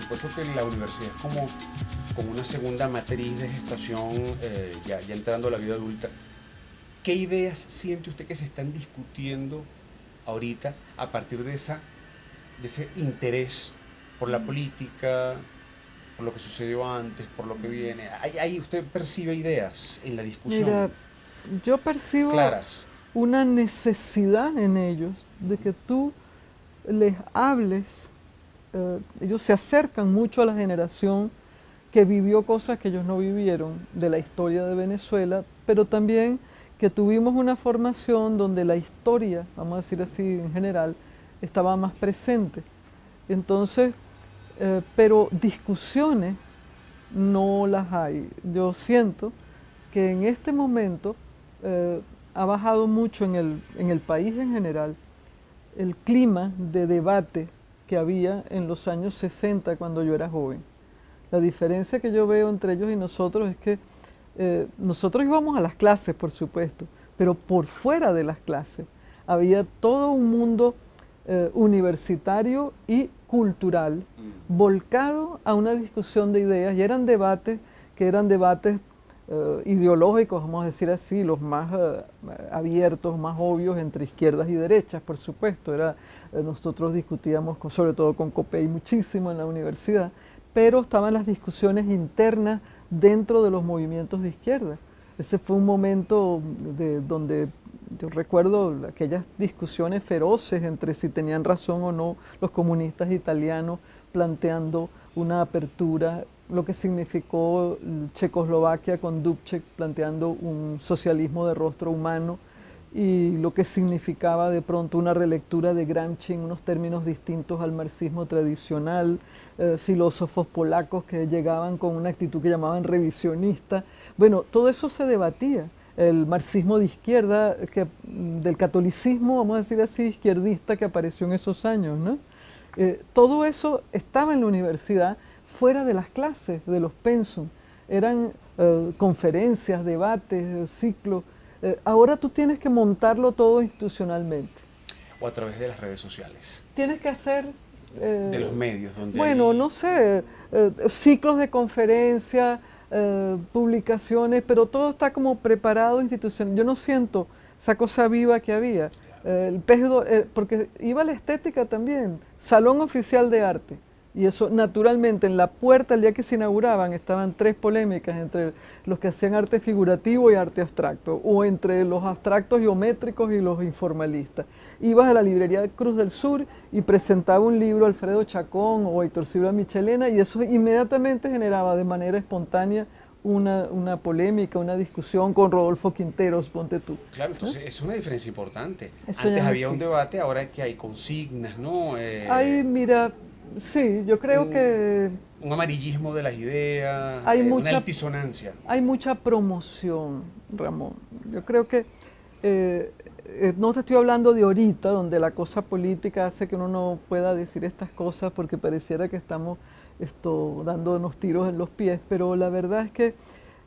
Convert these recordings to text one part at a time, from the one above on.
supuesto que la universidad es como una segunda matriz de gestación, ya entrando a la vida adulta. ¿Qué ideas siente usted que se están discutiendo ahorita a partir de ese interés por la política, por lo que sucedió antes, por lo que viene? ¿Usted percibe ideas en la discusión Mira, yo percibo claras? una necesidad en ellos de que tú les hables. Ellos se acercan mucho a la generación que vivió cosas que ellos no vivieron de la historia de Venezuela, pero también que tuvimos una formación donde la historia, vamos a decir así en general, estaba más presente. Entonces, pero discusiones no las hay. Yo siento que en este momento ha bajado mucho en el país en general el clima de debate que había en los años 60 cuando yo era joven. La diferencia que yo veo entre ellos y nosotros es que nosotros íbamos a las clases, por supuesto, pero por fuera de las clases había todo un mundo universitario y cultural volcado a una discusión de ideas, y eran debates que eran debates ideológicos, vamos a decir así, los más abiertos, más obvios entre izquierdas y derechas, por supuesto. Nosotros discutíamos sobre todo con Copey muchísimo en la universidad, pero estaban las discusiones internas dentro de los movimientos de izquierda. Ese fue un momento donde yo recuerdo aquellas discusiones feroces entre si tenían razón o no los comunistas italianos planteando una apertura, lo que significó Checoslovaquia con Dubček planteando un socialismo de rostro humano, y lo que significaba de pronto una relectura de Gramsci en unos términos distintos al marxismo tradicional, filósofos polacos que llegaban con una actitud que llamaban revisionista. Bueno, todo eso se debatía. El marxismo de izquierda, del catolicismo, vamos a decir así, izquierdista que apareció en esos años, ¿no? Todo eso estaba en la universidad, fuera de las clases, de los pensum. Eran conferencias, debates, ciclos. Ahora tú tienes que montarlo todo institucionalmente. O a través de las redes sociales. Tienes que hacer... de los medios donde bueno, hay... no sé, ciclos de conferencias, publicaciones, pero todo está como preparado institucional. Yo no siento esa cosa viva que había. Porque iba la estética también, Salón Oficial de Arte. Y eso, naturalmente, en la puerta, el día que se inauguraban, estaban tres polémicas entre los que hacían arte figurativo y arte abstracto, o entre los abstractos geométricos y los informalistas. Ibas a la librería Cruz del Sur y presentaba un libro Alfredo Chacón o Héctor Silva Michelena, y eso inmediatamente generaba de manera espontánea una polémica, una discusión con Rodolfo Quinteros, ponte tú. Claro, entonces es una diferencia importante. Eso Antes ya había sí. un debate, ahora que hay consignas, ¿no? Ay, mira, sí, yo creo que un amarillismo de las ideas, hay una mucha, altisonancia. hay mucha promoción, Ramón. Yo creo que no te estoy hablando de ahorita, donde la cosa política hace que uno no pueda decir estas cosas porque pareciera que estamos dándonos tiros en los pies, pero la verdad es que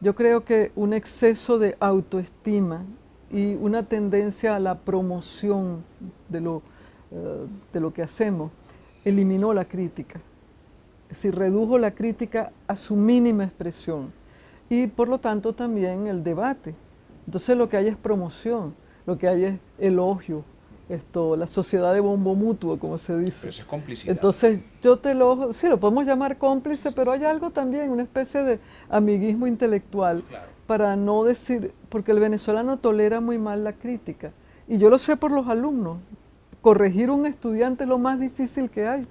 yo creo que un exceso de autoestima y una tendencia a la promoción de lo que hacemos eliminó la crítica. Es decir, redujo la crítica a su mínima expresión y por lo tanto también el debate. Entonces lo que hay es promoción, lo que hay es elogio, la sociedad de bombo mutuo, como se dice. Pero eso es complicidad. Entonces sí, lo podemos llamar cómplice, pero hay algo también, una especie de amiguismo intelectual, Claro. para no decir, porque el venezolano tolera muy mal la crítica. Y yo lo sé por los alumnos. Corregir a un estudiante es lo más difícil que hay.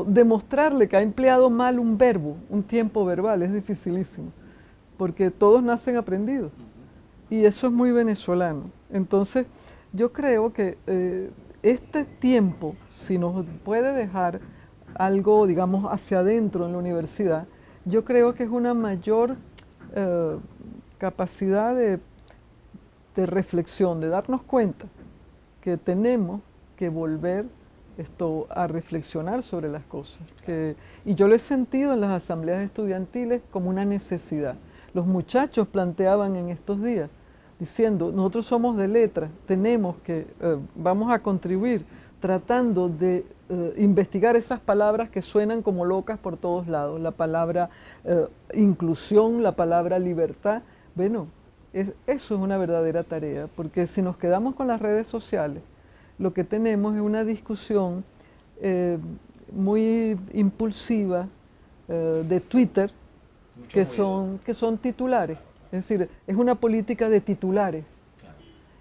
Demostrarle que ha empleado mal un verbo, un tiempo verbal, es dificilísimo, porque todos nacen aprendidos. Y eso es muy venezolano. Entonces, yo creo que este tiempo, si nos puede dejar algo, digamos, hacia adentro en la universidad, yo creo que es una mayor capacidad de reflexión, de darnos cuenta que tenemos que volver a reflexionar sobre las cosas. Y yo lo he sentido en las asambleas estudiantiles como una necesidad. Los muchachos planteaban en estos días, diciendo, nosotros somos de letras, vamos a contribuir tratando de investigar esas palabras que suenan como locas por todos lados, la palabra inclusión, la palabra libertad. Bueno, eso es una verdadera tarea, porque si nos quedamos con las redes sociales, lo que tenemos es una discusión muy impulsiva de Twitter, que son titulares. Es decir, es una política de titulares. Claro.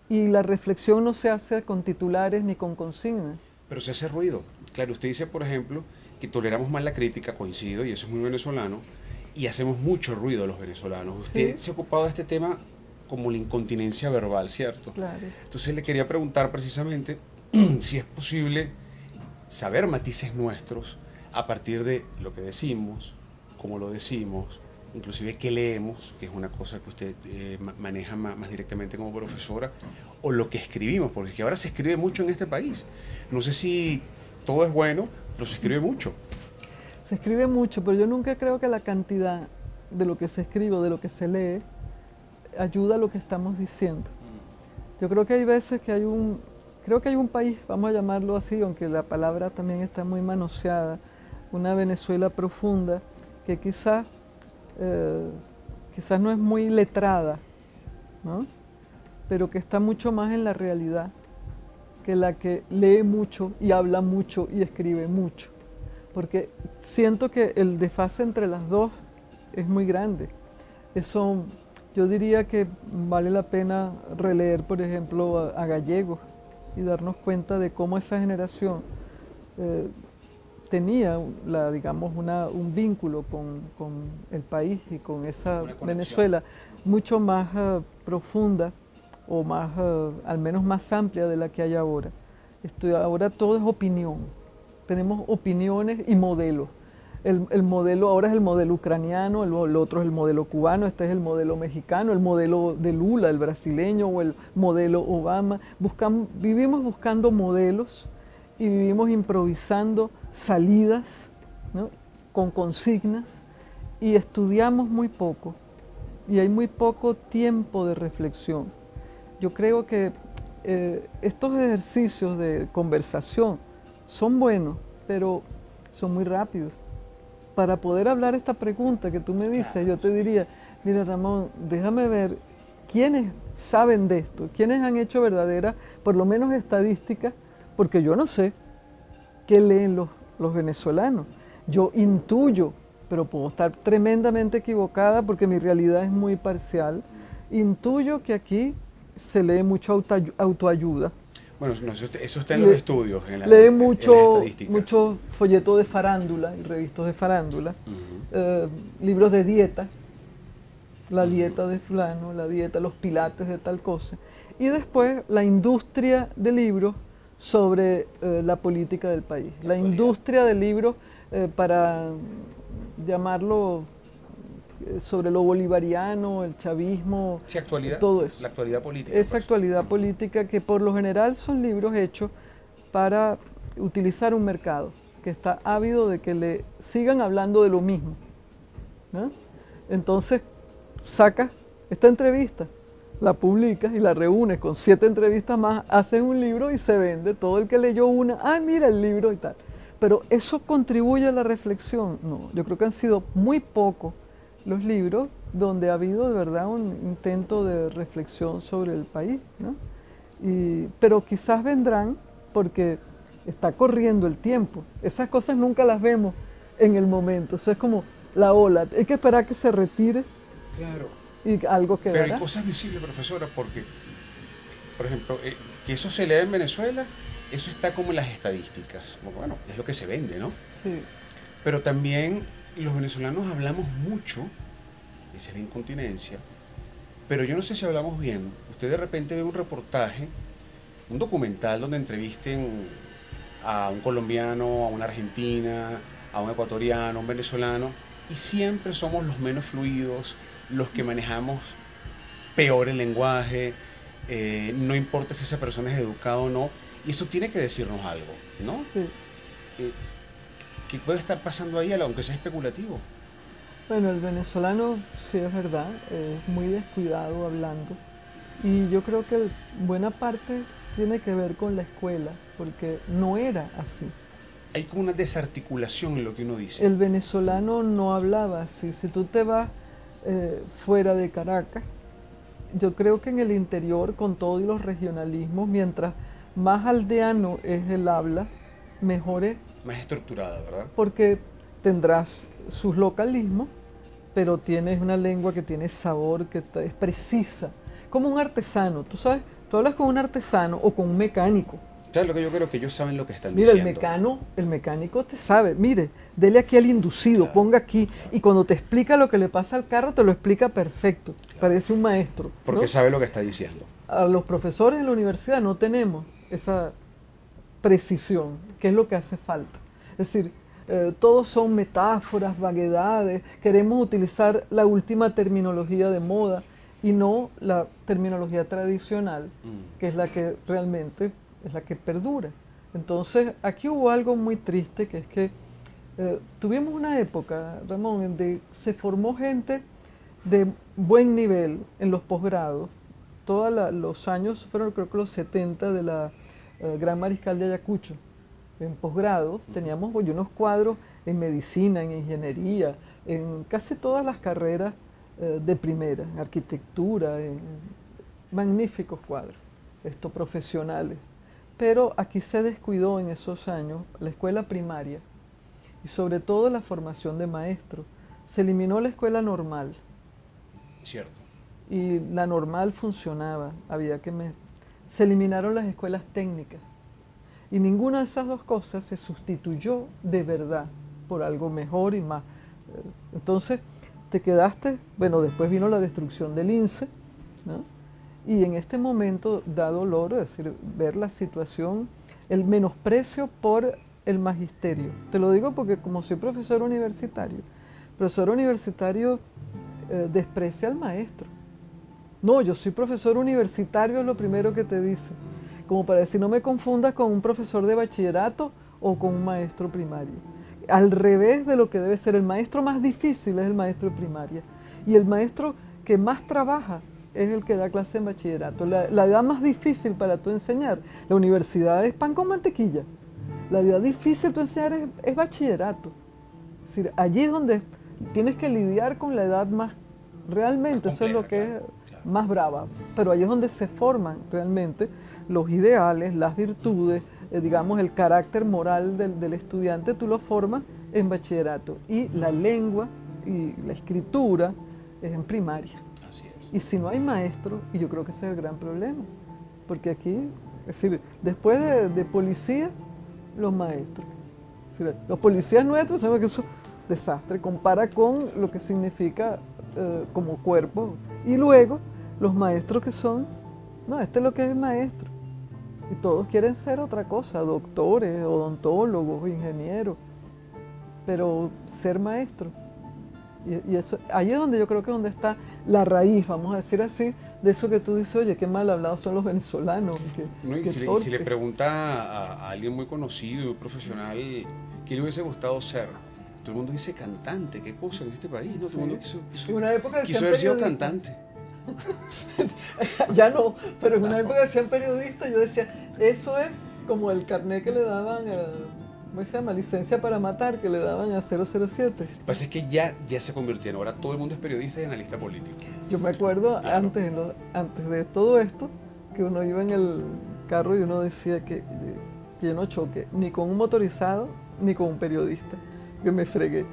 Y la reflexión no se hace con titulares ni con consignas. Pero se hace ruido. Claro, usted dice, por ejemplo, que toleramos más la crítica, coincido, y eso es muy venezolano, y hacemos mucho ruido los venezolanos. Usted Sí. se ha ocupado de este tema como la incontinencia verbal, ¿cierto? Claro. Entonces le quería preguntar precisamente si es posible saber matices nuestros a partir de lo que decimos, cómo lo decimos, inclusive qué leemos, que es una cosa que usted maneja más directamente como profesora, o lo que escribimos, porque es que ahora se escribe mucho en este país. No sé si todo es bueno, pero se escribe mucho. Se escribe mucho, pero yo nunca creo que la cantidad de lo que se escribe o de lo que se lee ayuda a lo que estamos diciendo. Yo creo que hay veces que creo que hay un país, vamos a llamarlo así, aunque la palabra también está muy manoseada, una Venezuela profunda, que quizás no es muy letrada, ¿no? Pero que está mucho más en la realidad que la que lee mucho y habla mucho y escribe mucho. Porque siento que el desfase entre las dos es muy grande. Eso, yo diría que vale la pena releer, por ejemplo, a Gallegos y darnos cuenta de cómo esa generación tenía, digamos, un vínculo con el país y con esa Venezuela mucho más profunda o más, al menos más amplia de la que hay ahora. Ahora todo es opinión. Tenemos opiniones y modelos. El modelo ahora es el modelo ucraniano, el otro es el modelo cubano, este es el modelo mexicano, el modelo de Lula, el brasileño, o el modelo Obama. Vivimos buscando modelos y vivimos improvisando salidas, ¿no?, con consignas, y estudiamos muy poco y hay muy poco tiempo de reflexión. Yo creo que estos ejercicios de conversación son buenos, pero son muy rápidos. Para poder hablar esta pregunta que tú me dices, Claro, yo te diría, mira Ramón, déjame ver quiénes saben de esto, quiénes han hecho verdaderas, por lo menos estadísticas, porque yo no sé qué leen los venezolanos. Yo intuyo, pero puedo estar tremendamente equivocada porque mi realidad es muy parcial. Intuyo que aquí se lee mucho autoayuda. Bueno, no, eso está en los estudios, en Lee en las estadísticas. mucho folleto de farándula y revistas de farándula, libros de dieta, la dieta de fulano, la dieta, los pilates de tal cosa. Y después la industria de libros sobre la política del país. La industria de libros para llamarlo sobre lo bolivariano, el chavismo, Sí, actualidad, todo eso. la actualidad política. Esa pues. actualidad política que por lo general son libros hechos para utilizar un mercado que está ávido de que le sigan hablando de lo mismo, ¿no? Entonces sacas esta entrevista, la publicas y la reúnes con 7 entrevistas más, haces un libro y se vende. Todo el que leyó una, ah, mira el libro y tal. Pero ¿eso contribuye a la reflexión? No, yo creo que han sido muy pocos los libros donde ha habido de verdad un intento de reflexión sobre el país, ¿no? Pero quizás vendrán porque está corriendo el tiempo. Esas cosas nunca las vemos en el momento. Eso es como la ola. Hay que esperar que se retire Claro. y algo quedará. Pero hay cosas visibles, profesora, porque, por ejemplo, que eso se lea en Venezuela, eso está como en las estadísticas. Bueno, es lo que se vende, ¿no? Sí. Pero también los venezolanos hablamos mucho, esa es la incontinencia, pero yo no sé si hablamos bien. Usted de repente ve un reportaje, un documental donde entrevisten a un colombiano, a una argentina, a un ecuatoriano, a un venezolano, y siempre somos los menos fluidos, los que manejamos peor el lenguaje, no importa si esa persona es educada o no, y eso tiene que decirnos algo, ¿no? Sí. ¿Qué puede estar pasando ahí, aunque sea especulativo? Bueno, el venezolano, sí es verdad, es muy descuidado hablando. Y yo creo que buena parte tiene que ver con la escuela, porque no era así. Hay como una desarticulación en lo que uno dice. El venezolano no hablaba así. Si tú te vas fuera de Caracas, yo creo que en el interior, con todo y los regionalismos, mientras más aldeano es el habla, mejor es. Más estructurada, ¿verdad? Porque tendrás sus localismos, pero tienes una lengua que tiene sabor, que es precisa. Como un artesano, tú sabes, tú hablas con un artesano o con un mecánico. ¿Sabes lo que yo creo? Que ellos saben lo que están Mira, diciendo. el mecánico te sabe, mire, dele aquí al inducido, Claro, ponga aquí, claro. y cuando te explica lo que le pasa al carro, te lo explica perfecto, parece un maestro, Porque ¿no? sabe lo que está diciendo. A los profesores en la universidad no tenemos esa precisión, que es lo que hace falta. Es decir, todos son metáforas, vaguedades, queremos utilizar la última terminología de moda y no la terminología tradicional, que es la que realmente es la que perdura. Entonces, aquí hubo algo muy triste, que es que tuvimos una época, Ramón, en donde se formó gente de buen nivel en los posgrados. Todos los años fueron, creo que los 70 de la Gran Mariscal de Ayacucho. En posgrado teníamos unos cuadros en medicina, en ingeniería, en casi todas las carreras de primera, en arquitectura, en magníficos cuadros, profesionales. Pero aquí se descuidó en esos años la escuela primaria y sobre todo la formación de maestros. Se eliminó la escuela normal. Cierto. Y la normal funcionaba, se eliminaron las escuelas técnicas. Y ninguna de esas dos cosas se sustituyó de verdad por algo mejor y más. Entonces te quedaste, bueno, después vino la destrucción del INSE, ¿no? Y en este momento da dolor, es decir, ver la situación, el menosprecio por el magisterio. Te lo digo porque como soy profesor universitario desprecia al maestro. No, yo soy profesor universitario, es lo primero que te dice. Como para decir, no me confundas con un profesor de bachillerato o con un maestro primario. Al revés de lo que debe ser, el maestro más difícil es el maestro de primaria. Y el maestro que más trabaja es el que da clase en bachillerato. La edad más difícil para tú enseñar, la universidad es pan con mantequilla. La edad difícil tú enseñar es bachillerato. Es decir, allí es donde tienes que lidiar con la edad más, realmente, eso es lo que es más brava. Pero allí es donde se forman realmente los ideales, las virtudes, digamos, el carácter moral del estudiante, tú lo formas en bachillerato. Y la lengua y la escritura es en primaria. Así es. Y si no hay maestro, y yo creo que ese es el gran problema, porque aquí, es decir, después de policía, los maestros. Es decir, los policías nuestros saben que eso es desastre, compara con lo que significa como cuerpo. Y luego, los maestros que son, no, este es lo que es maestro. Y todos quieren ser otra cosa, doctores, odontólogos, ingenieros, pero ser maestro. Y eso, ahí es donde yo creo que es donde está la raíz, vamos a decir así, de eso que tú dices, oye, qué mal hablados son los venezolanos. No, y si le pregunta a alguien muy conocido y muy profesional qué le hubiese gustado ser, todo el mundo dice cantante, qué cosa en este país, ¿no? Todo el mundo quiso haber sido cantante. Ya no, pero en una época decían periodista, yo decía, eso es como el carnet que le daban ¿cómo se llama? Licencia para matar, que le daban a 007. Lo que pasa es que ya se convirtieron, ahora todo el mundo es periodista y analista político. Yo me acuerdo, claro, antes de todo esto, que uno iba en el carro y uno decía que yo no choque ni con un motorizado ni con un periodista, que me fregué.